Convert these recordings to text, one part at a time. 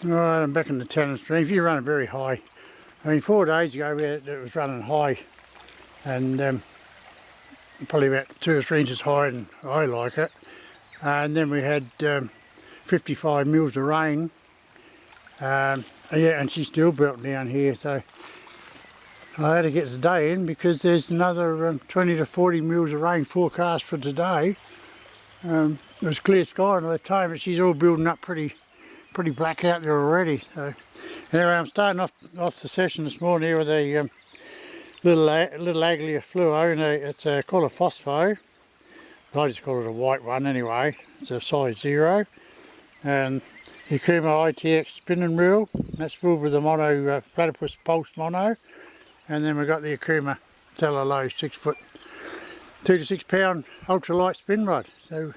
Right, I'm back in the Tannin stream. If you run it very high, I mean 4 days ago it was running high, and probably about 2 or 3 inches higher than I like it. And then we had 55 mils of rain. Yeah, and she's still built down here, so I had to get today in because there's another 20 to 40 mils of rain forecast for today. It was clear sky and I left home, but she's all building up pretty black out there already. So anyway, I'm starting off the session this morning here with a little Aglia fluo, and it's called a phospho. I just call it a white one anyway. It's a size 0, and the Akuma ITX spinning reel. That's filled with the mono platypus pulse mono, and then we've got the Akuma Low 6 foot, 2 to 6 pound ultralight spin rod. So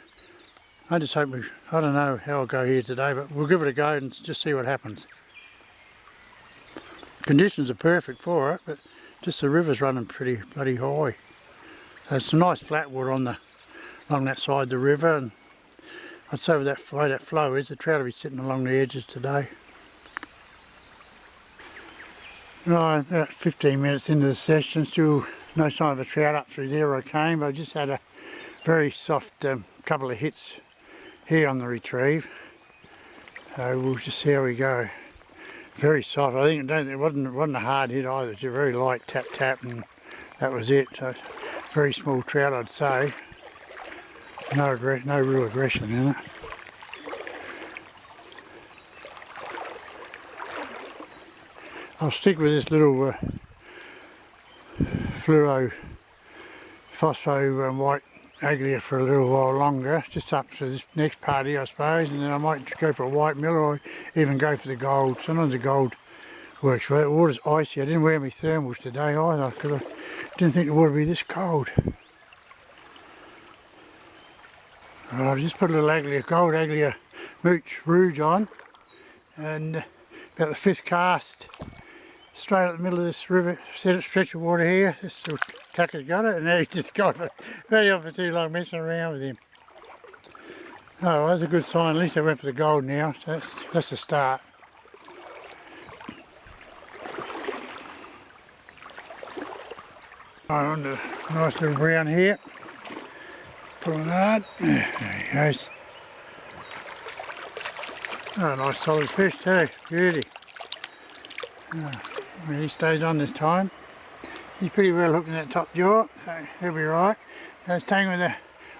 I just hope I don't know how I'll go here today, but we'll give it a go and just see what happens. Conditions are perfect for it, but just the river's running pretty bloody high. So it's a nice flat water along that side of the river, and I'd say with that way that flow is, the trout will be sitting along the edges today. Right, about 15 minutes into the session, still no sign of a trout up through there where I came, but I just had a very soft couple of hits here on the retrieve. So we'll just see how we go. Very soft. I think it wasn't a hard hit either. It's a very light tap, and that was it. So very small trout, I'd say. No real aggression in it. I'll stick with this little fluoro phospho white Aglia for a little while longer, just up to this next part here I suppose, and then I might go for a white miller or even go for the gold. Sometimes the gold works well. The water's icy. I didn't wear my thermals today either because I didn't think the water would be this cold. Right, I just put a little gold Aglia Mooch Rouge on, and about the 5th cast, straight up the middle of this river, stretch of water here. This little tucker's got it, and now he just got it. Very off for too long messing around with him. Oh, well, that's a good sign. At least I went for the gold now, so that's a start. Right, on the nice little brown here. Pulling hard. There he goes. Oh, nice solid fish too. Beauty. Oh, well, he stays on this time. He's pretty well hooked in that top jaw, so he'll be right. Now it's taken with a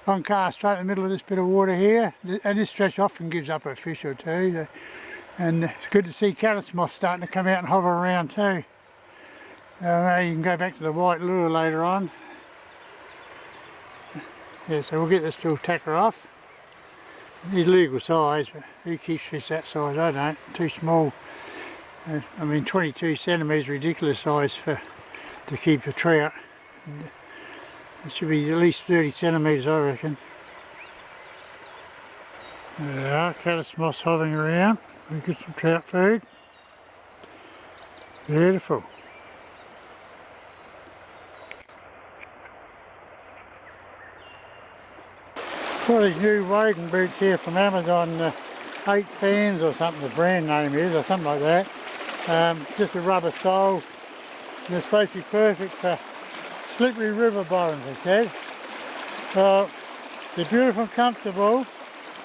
long cast straight in the middle of this bit of water here, and this stretch often gives up a fish or two. So, and it's good to see caddis moss starting to come out and hover around too. Maybe you can go back to the white lure later on. Yeah, so we'll get this little tacker off. He's legal size, but who keeps fish that size? I don't. Too small. I mean, 22 centimetres, ridiculous size to keep a trout. It should be at least 30 centimetres, I reckon. There they are, caddis moss hovering around. We get some trout food. Beautiful. Got these new wading boots here from Amazon, 8 Fans or something the brand name is, or something like that. Just a rubber sole. And they're supposed to be perfect for slippery river bottoms, they said. Well, they're beautiful and comfortable,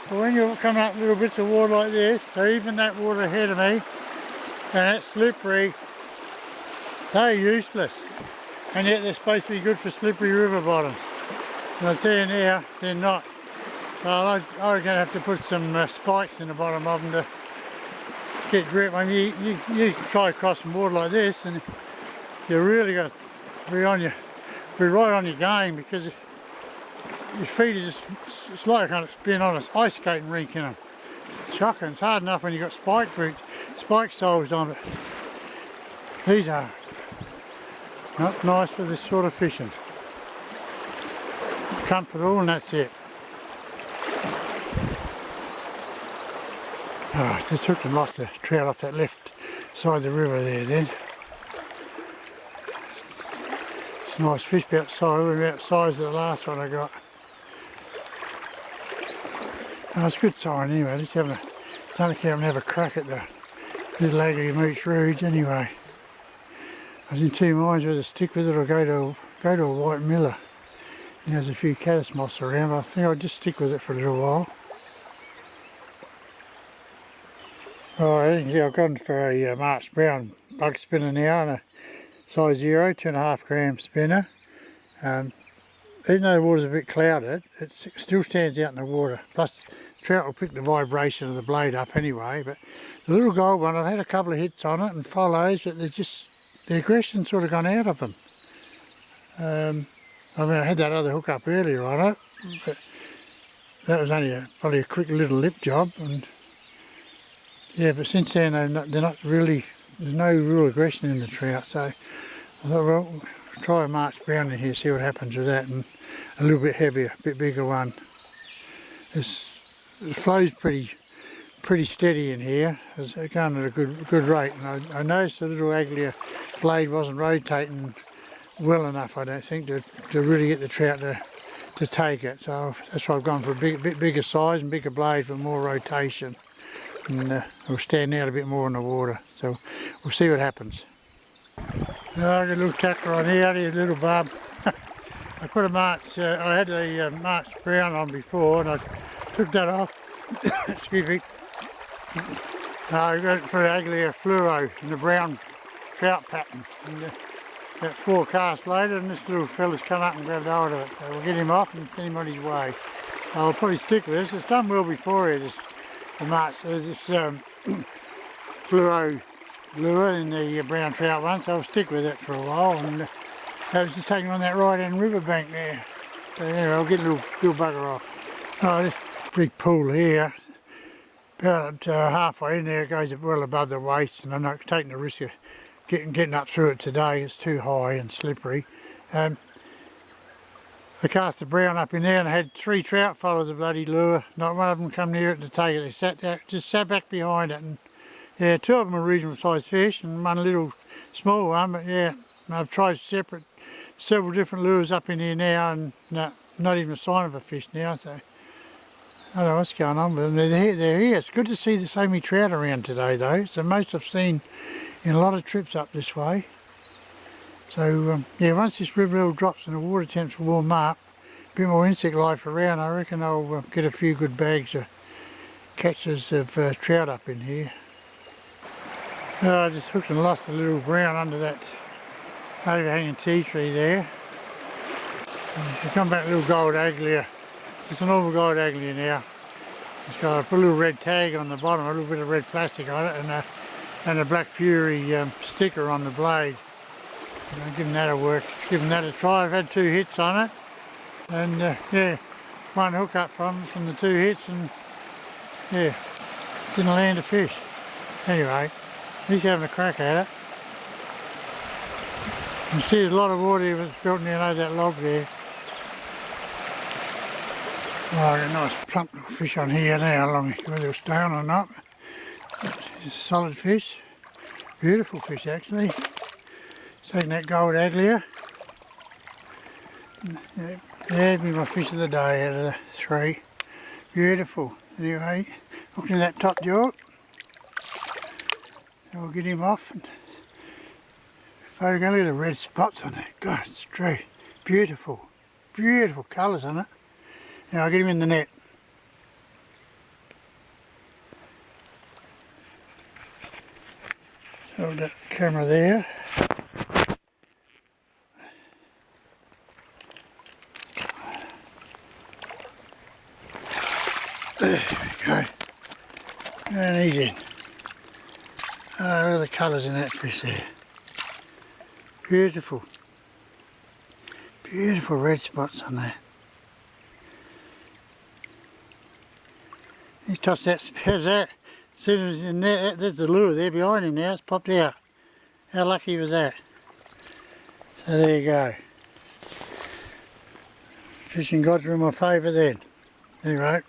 but when you're coming up little bits of water like this, or even that water ahead of me, and it's slippery, they're useless. And yet they're supposed to be good for slippery river bottoms. And I'll tell you now, they're not. Well, I'm going to have to put some spikes in the bottom of them to get grip. I mean, you try crossing water like this, and you really got to be right on your game, because your feet are just, it's like being on an ice skating rink in them. It's shocking. It's hard enough when you've got spike soles on, but these are not nice for this sort of fishing. Comfortable, and that's it. Oh, just hooked and lost the trout off that left side of the river there then. It's a nice fish, about the size of the last one I got. Oh, it's a good sign anyway, just having a, it's only having to have a crack at the little ugly mooch roods anyway. I was in two minds whether to stick with it or go to a white miller. And there's a few caddis moths around, but I think I'll just stick with it for a little while. Alright, yeah, I've gone for a March Brown bug spinner now, and a size 0, 2.5 gram spinner. Even though the water's a bit clouded, it still stands out in the water. Plus, trout will pick the vibration of the blade up anyway. But the little gold one, I've had a couple of hits on it and follows, but they're just, the aggression's sort of gone out of them. I mean, I had that other hook up earlier on it, but that was only probably a quick little lip job. And yeah, but since then they're not really, there's no real aggression in the trout. So I thought, well, try a March Brown in here, see what happens with that, and a little bit heavier, a bit bigger one. It flows pretty steady in here. It's going at a good rate, and I noticed the little Aglia blade wasn't rotating well enough, I don't think, to really get the trout to take it. So that's why I've gone for a bit bigger size and bigger blade for more rotation, and we'll stand out a bit more in the water. So we'll see what happens. I got a little tackle on here, a little bub. I put a March, I had a March Brown on before, and I took that off. Excuse me. I got it for Aglia fluoro in the brown trout pattern. And, about 4 casts later, and this little fella's come up and grabbed hold of it. So we'll get him off and send him on his way. I'll probably stick with this. It's done well before here, the March. This fluoro lure in the brown trout one, so I'll stick with it for a while. And I was just taking on that right hand riverbank there. So anyway, I'll get a little bugger off. Oh, this big pool here, about halfway in there, it goes well above the waist, and I'm not taking the risk of getting up through it today. It's too high and slippery. I cast the brown up in there, and I had 3 trout follow the bloody lure. Not one of them come near it to take it. They sat there, just sat back behind it, and yeah, 2 of them are reasonable sized fish and one little small one. But yeah, I've tried several different lures up in here now, and no, not even a sign of a fish now. So I don't know what's going on with them. They're here. It's good to see the so many trout around today, though. It's the most I've seen in a lot of trips up this way. So yeah, once this river level drops and the water temps will warm up, a bit more insect life around, I reckon I'll get a few good bags of catches of trout up in here. I just hooked and lost a little brown under that overhanging tea tree there. And come back, a little gold Aglia. It's a normal gold Aglia now. It's got a little red tag on the bottom, a little bit of red plastic on it, and a Black Fury sticker on the blade. I'm giving that a work, giving that a try. I've had 2 hits on it, and yeah, 1 hook up from the 2 hits, and yeah, didn't land a fish. Anyway, he's having a crack at it. You can see there's a lot of water that's built in under that log there. Oh, I got a nice plump little fish on here. I don't know how long, whether it'll stay on or not. It's a solid fish, beautiful fish actually. Taking that gold Aglia. Yeah, there'd be my fish of the day out of the 3. Beautiful. Anyway, hooked in that top jaw. So we'll get him off. And photograph, look at the red spots on that. God, it's true. Beautiful. Beautiful colours on it. Now I'll get him in the net. Hold that camera there. There we go. And he's in. Oh, look at the colours in that fish there. Beautiful. Beautiful red spots on there. He's tossed that, how's that? See, it was in there, there's the lure there behind him now, it's popped out. How lucky was that? So there you go. Fishing gods are in my favour then. Anyway,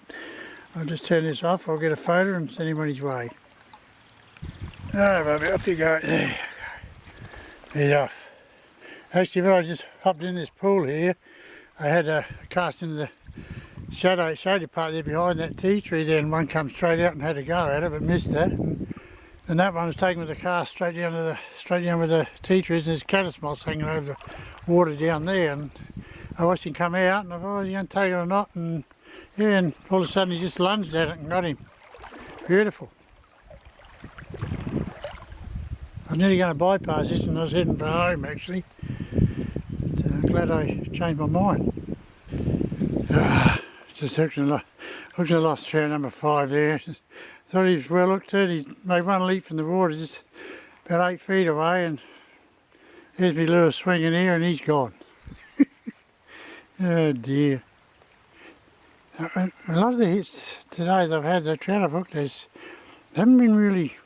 I'll just turn this off, I'll get a photo and send him on his way. Alright, baby, off you go. There you go. He's off. Actually, when I just hopped in this pool here, I had a cast into the shady part there behind that tea tree there, and one come straight out and had a go at it, but missed it. And And that one was taken with the car straight down with the tea trees, and there's caddis moss hanging over the water down there. And I watched him come out, and I thought, oh, you going to take it or not? And yeah, and all of a sudden he just lunged at it and got him. Beautiful. I was nearly going to bypass this, and I was heading for home actually. But, I'm glad I changed my mind. Just looked at lost trout number 5 there. Thought he was well looked at. He made one leap from the water just about 8 feet away, and here's me lure swinging here, and he's gone. Oh dear. A lot of the hits today they've had, the trout I've hooked, they haven't been really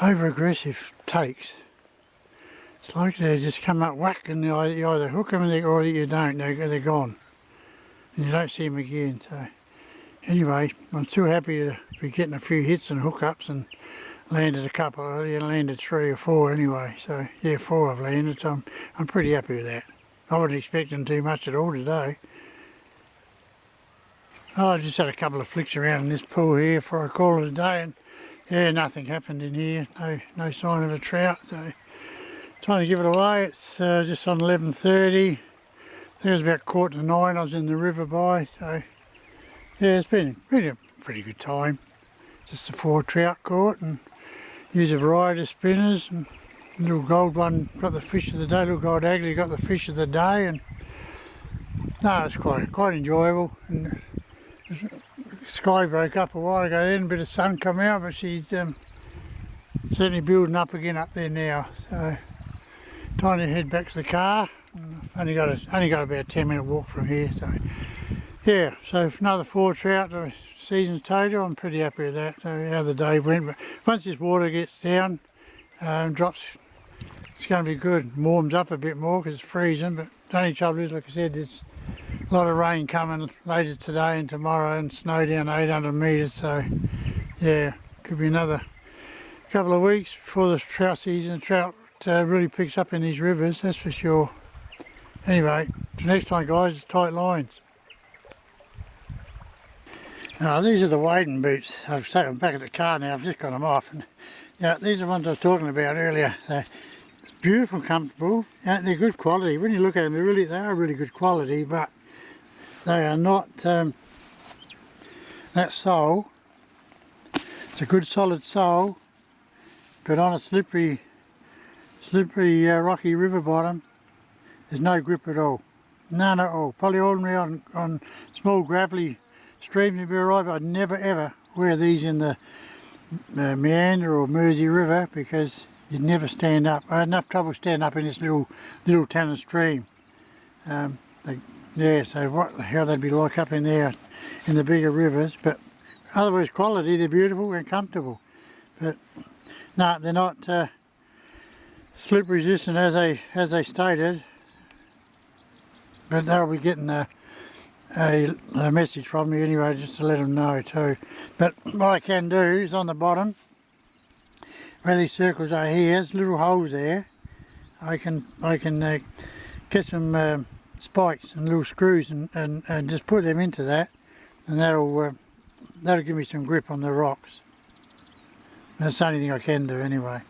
over-aggressive takes. It's like they just come up whack, and you either hook them or you don't, they're gone. And you don't see them again. So anyway, I'm still happy to be getting a few hits and hookups, and landed a couple. I landed 3 or 4 anyway. So yeah, 4 I've landed, so I'm pretty happy with that. I wasn't expecting too much at all today. Oh, I just had a couple of flicks around in this pool here before I call it a day, and yeah, nothing happened in here. No sign of a trout. So time to give it away. It's just on 11:30. I think it was about 8:45. I was in the river by. So yeah, it's been a pretty good time. Just the 4 trout caught, and use a variety of spinners. And little gold one got the fish of the day. Little gold aglet got the fish of the day, and no, it's quite enjoyable. And the sky broke up a while ago then, a bit of sun come out, but she's certainly building up again up there now. So time to head back to the car. Only got about a 10-minute walk from here. So yeah, so another 4 trout to season's total. I'm pretty happy with that. So how the day went. But once this water gets down, drops, it's going to be good. Warms up a bit more because it's freezing. But the only trouble is, like I said, there's a lot of rain coming later today and tomorrow, and snow down 800 metres. So yeah, could be another couple of weeks before the trout season. The trout really picks up in these rivers, that's for sure. Anyway, till next time guys, it's tight lines. These are the wading boots. I've taken them back at the car now. I've just got them off. And yeah, these are the ones I was talking about earlier. It's beautiful, comfortable. Yeah, they're good quality. When you look at them, they are really good quality, but they are not that sole. It's a good solid sole, but on a slippery, rocky river bottom, there's no grip at all. None at all. Probably ordinary on small gravelly streams would be alright, but I'd never ever wear these in the Meander or Mersey River, because you'd never stand up. I had enough trouble standing up in this little tannin stream. Yeah, so what the hell they'd be like up in there in the bigger rivers. But otherwise quality, they're beautiful and comfortable. But no, they're not slip resistant as they stated. But they'll be getting a message from me anyway, just to let them know too. But what I can do is on the bottom, where these circles are here, there's little holes there. I can get some spikes and little screws and just put them into that, and that'll give me some grip on the rocks. That's the only thing I can do anyway.